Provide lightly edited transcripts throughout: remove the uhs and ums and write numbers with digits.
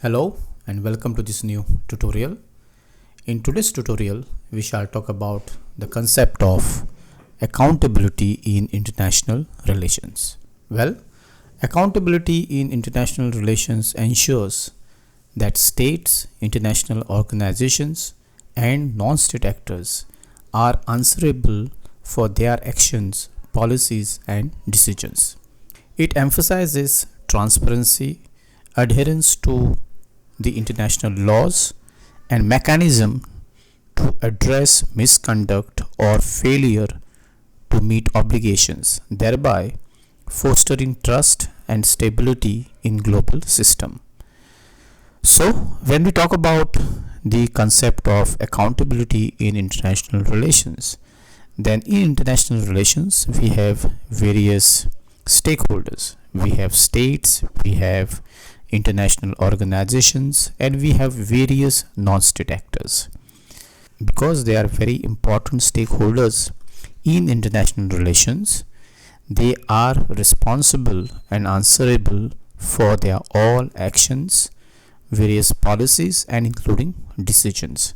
Hello and welcome to this new tutorial. In today's tutorial, we shall talk about the concept of accountability in international relations. Well, accountability in international relations ensures that states, international organizations, and non-state actors are answerable for their actions, policies, and decisions. It emphasizes transparency, adherence to the international laws, and mechanism to address misconduct or failure to meet obligations, thereby fostering trust and stability in global system. So, when we talk about the concept of accountability in international relations, then in international relations we have various stakeholders. We have states, we have international organizations, and we have various non-state actors. Because they are very important stakeholders in international relations, they are responsible and answerable for their all actions, various policies, and including decisions.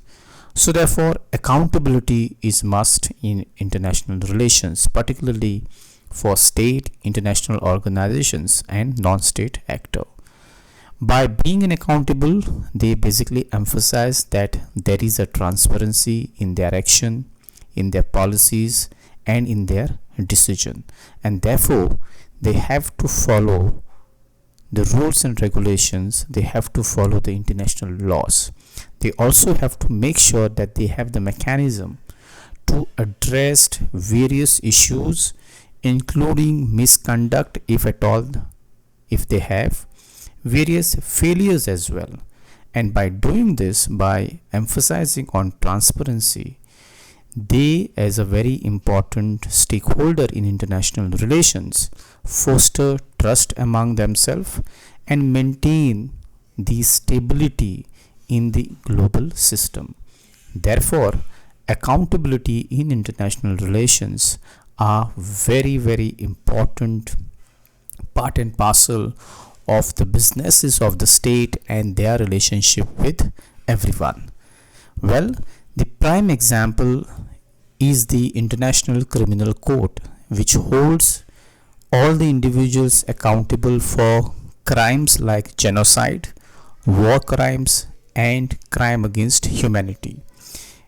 So therefore, accountability is must in international relations, particularly for state, international organizations, and non-state actor. By being accountable, they basically emphasize that there is a transparency in their action, in their policies, and in their decision, and therefore they have to follow the rules and regulations. They have to follow the international laws. They also have to make sure that they have the mechanism to address various issues, including misconduct, if at all, if they have various failures as well. And by doing this, by emphasizing on transparency, they, as a very important stakeholder in international relations, foster trust among themselves and maintain the stability in the global system. Therefore, accountability in international relations are very important part and parcel of the businesses of the state and their relationship with everyone. Well, the prime example is the International Criminal Court, which holds all the individuals accountable for crimes like genocide, war crimes, and crime against humanity.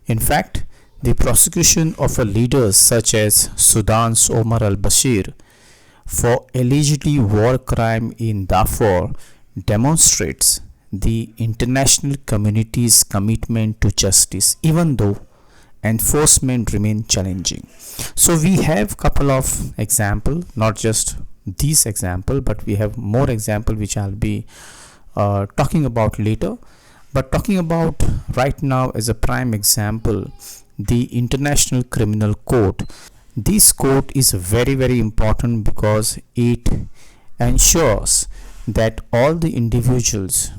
In fact, the prosecution of leaders such as Sudan's Omar al-Bashir for allegedly war crime in Darfur demonstrates the international community's commitment to justice, even though enforcement remains challenging. So we have couple of example, not just these example, but we have more example which I'll be talking about later. But talking about right now as a prime example, the International Criminal Court. This court is very important because it ensures that all the individuals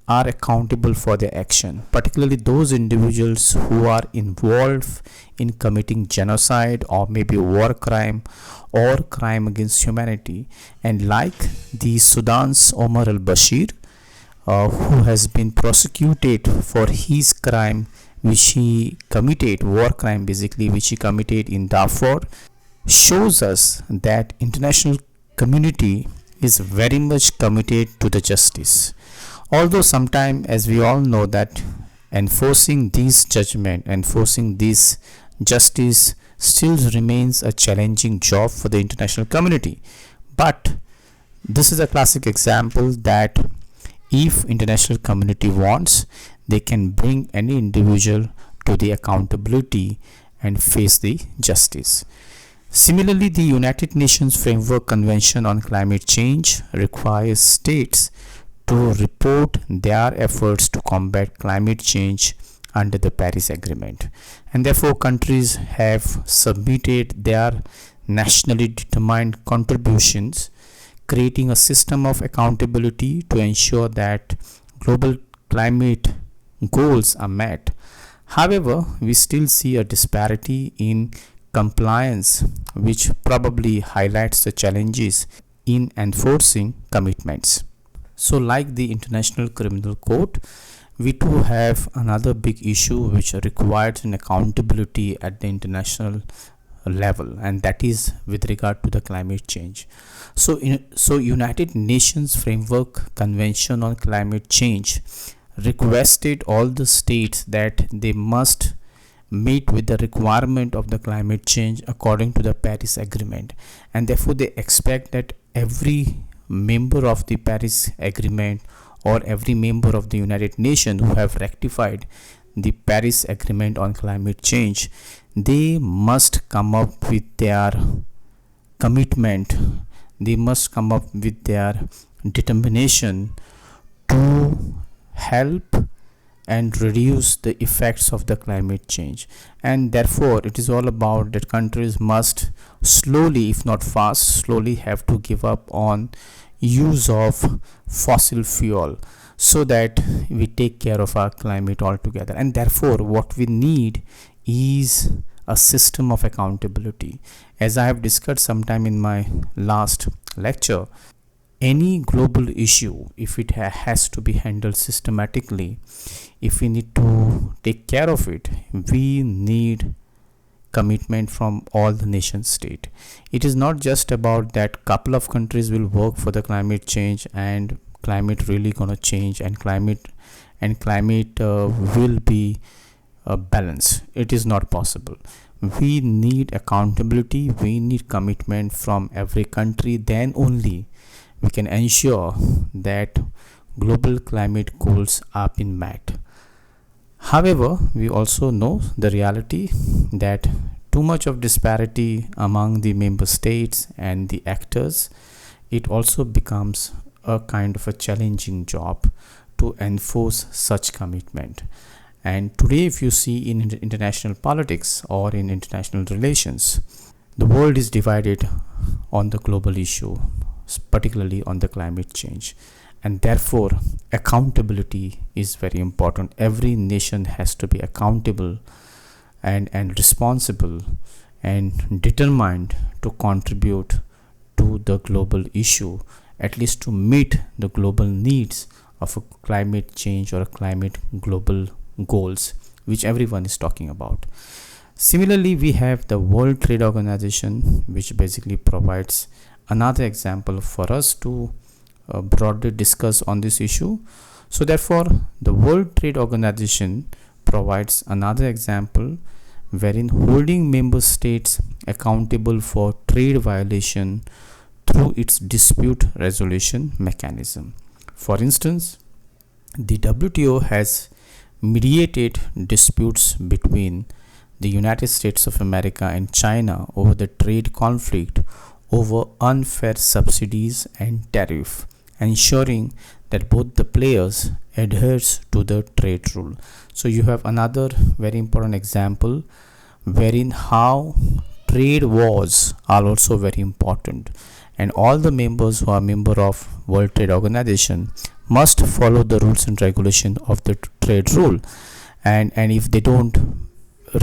are accountable for their action, particularly those individuals who are involved in committing genocide or maybe war crime or crime against humanity. And like the Sudan's Omar al-Bashir, who has been prosecuted for his crime which he committed, war crime basically, which he committed in Darfur, shows us that international community is very much committed to the justice. Although sometimes, as we all know, that enforcing this judgment, enforcing this justice still remains a challenging job for the international community. But this is a classic example that if international community wants, they can bring any individual to the accountability and face the justice. Similarly, the United Nations Framework Convention on Climate Change requires states to report their efforts to combat climate change under the Paris Agreement. And therefore, countries have submitted their nationally determined contributions, creating a system of accountability to ensure that global climate goals are met. However, we still see a disparity in compliance, which probably highlights the challenges in enforcing commitments. So like the International Criminal Court, we too have another big issue which requires an accountability at the international level, and that is with regard to the climate change. So United Nations Framework Convention on Climate Change requested all the states that they must meet with the requirement of the climate change according to the Paris Agreement, and therefore they expect that every member of the Paris Agreement or every member of the United Nations who have ratified the Paris Agreement on climate change, they must come up with their commitment, they must come up with their determination to help and reduce the effects of the climate change. And therefore it is all about that countries must slowly, if not fast, slowly have to give up on use of fossil fuel so that we take care of our climate altogether. And therefore what we need is a system of accountability. As I have discussed sometime in my last lecture, any global issue, if it has to be handled systematically, if we need to take care of it, we need commitment from all the nation state. It is not just about that couple of countries will work for the climate change and climate really gonna change and climate will be balanced. It is not possible. We need accountability, we need commitment from every country. Then only we can ensure that global climate goals are being met. However, we also know the reality that too much of disparity among the member states and the actors, it also becomes a kind of a challenging job to enforce such commitment. And today, if you see in international politics or in international relations, the world is divided on the global issue, particularly on the climate change. And therefore, accountability is very important. Every nation has to be accountable and responsible and determined to contribute to the global issue, at least to meet the global needs of a climate change or a climate global goals which everyone is talking about. Similarly, we have the World Trade Organization, which basically provides another example for us to broadly discuss on this issue. So therefore, the World Trade Organization provides another example wherein holding member states accountable for trade violation through its dispute resolution mechanism. For instance, the WTO has mediated disputes between the United States of America and China over the trade conflict over unfair subsidies and tariff, ensuring that both the players adheres to the trade rule. So you have another very important example wherein how trade wars are also very important, and all the members who are member of World Trade Organization must follow the rules and regulation of the trade rule, and if they don't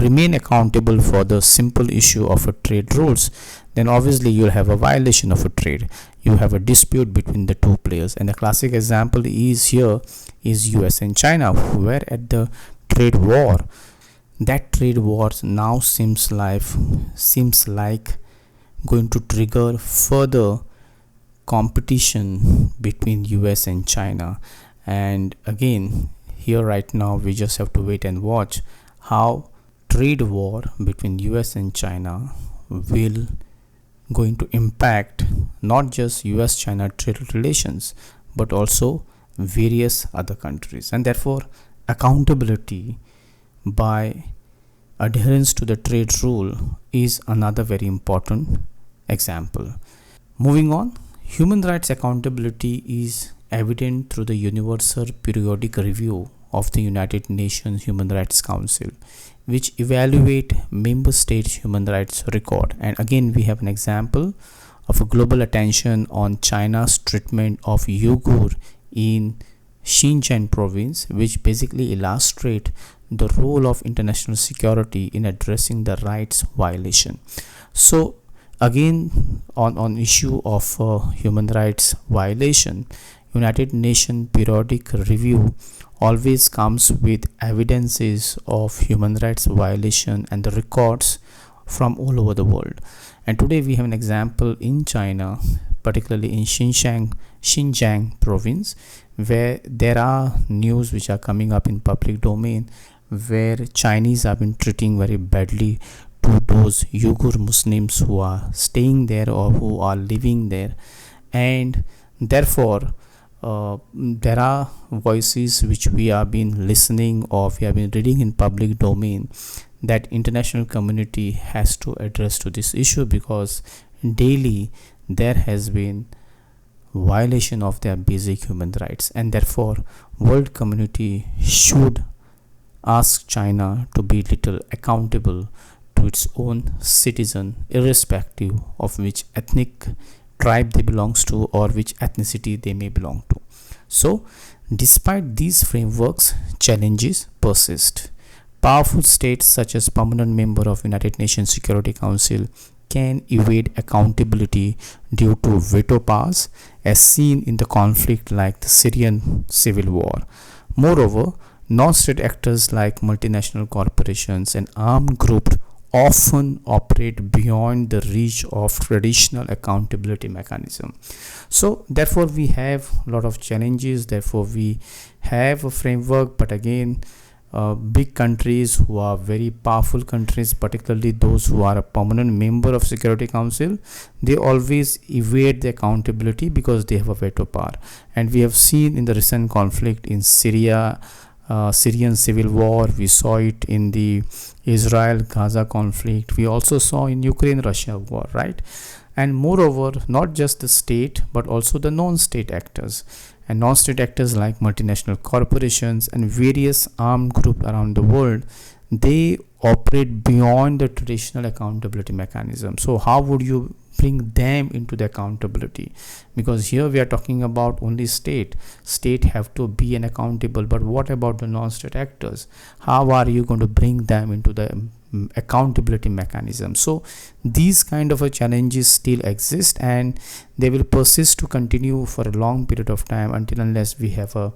remain accountable for the simple issue of a trade rules, then obviously you'll have a violation of a trade. You have a dispute between the two players, and the classic example is here is US and China, who were at the trade war. That trade war now seems like going to trigger further competition between US and China. And again, here right now we just have to wait and watch how trade war between US and China will going to impact not just US China trade relations but also various other countries. And therefore accountability by adherence to the trade rule is another very important example. Moving on, human rights accountability is evident through the Universal Periodic Review of the United Nations Human Rights Council, which evaluate member states' human rights record. And again, we have an example of a global attention on China's treatment of Uyghur in Xinjiang province, which basically illustrate the role of international security in addressing the rights violation. So again, on issue of human rights violation, United Nations periodic review always comes with evidences of human rights violation and the records from all over the world. And today we have an example in China, particularly in Xinjiang province, where there are news which are coming up in public domain where Chinese have been treating very badly to those Uyghur Muslims who are staying there or who are living there. And therefore there are voices which we have been listening or we have been reading in public domain that international community has to address to this issue, because daily there has been violation of their basic human rights, and therefore world community should ask China to be little accountable to its own citizen, irrespective of which ethnic tribe they belongs to or which ethnicity they may belong to. So despite these frameworks, challenges persist. Powerful states such as permanent member of United Nations Security Council can evade accountability due to veto powers, as seen in the conflict like the Syrian civil war. Moreover, non-state actors like multinational corporations and armed groups often operate beyond the reach of traditional accountability mechanism. So therefore we have a lot of challenges. Therefore we have a framework, but again big countries who are very powerful countries, particularly those who are a permanent member of Security Council, they always evade the accountability because they have a veto power. And we have seen in the recent conflict in Syria, Syrian civil war, we saw it in the Israel-Gaza conflict, we also saw in Ukraine-Russia war, right? And moreover, not just the state but also the non-state actors, and non-state actors like multinational corporations and various armed groups around the world, they operate beyond the traditional accountability mechanism. So how would you bring them into the accountability? Because here we are talking about only state have to be an accountable, but what about the non-state actors? How are you going to bring them into the accountability mechanism? So these kind of challenges still exist, and they will persist to continue for a long period of time until unless we have a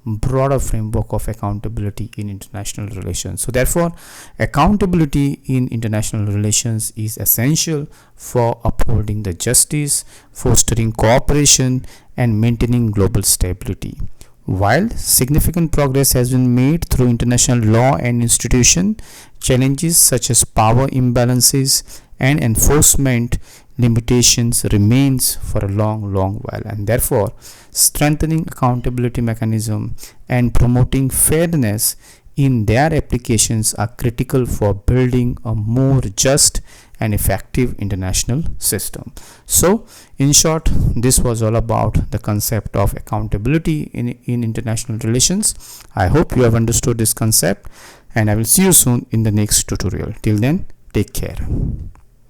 broader framework of accountability in international relations. So therefore accountability in international relations is essential for upholding the justice, fostering cooperation, and maintaining global stability. While significant progress has been made through international law and institution, challenges such as power imbalances and enforcement limitations remains for a long while, and therefore strengthening accountability mechanism and promoting fairness in their applications are critical for building a more just and effective international system. So in short, this was all about the concept of accountability in international relations. I hope you have understood this concept, and I will see you soon in the next tutorial. Till then, take care.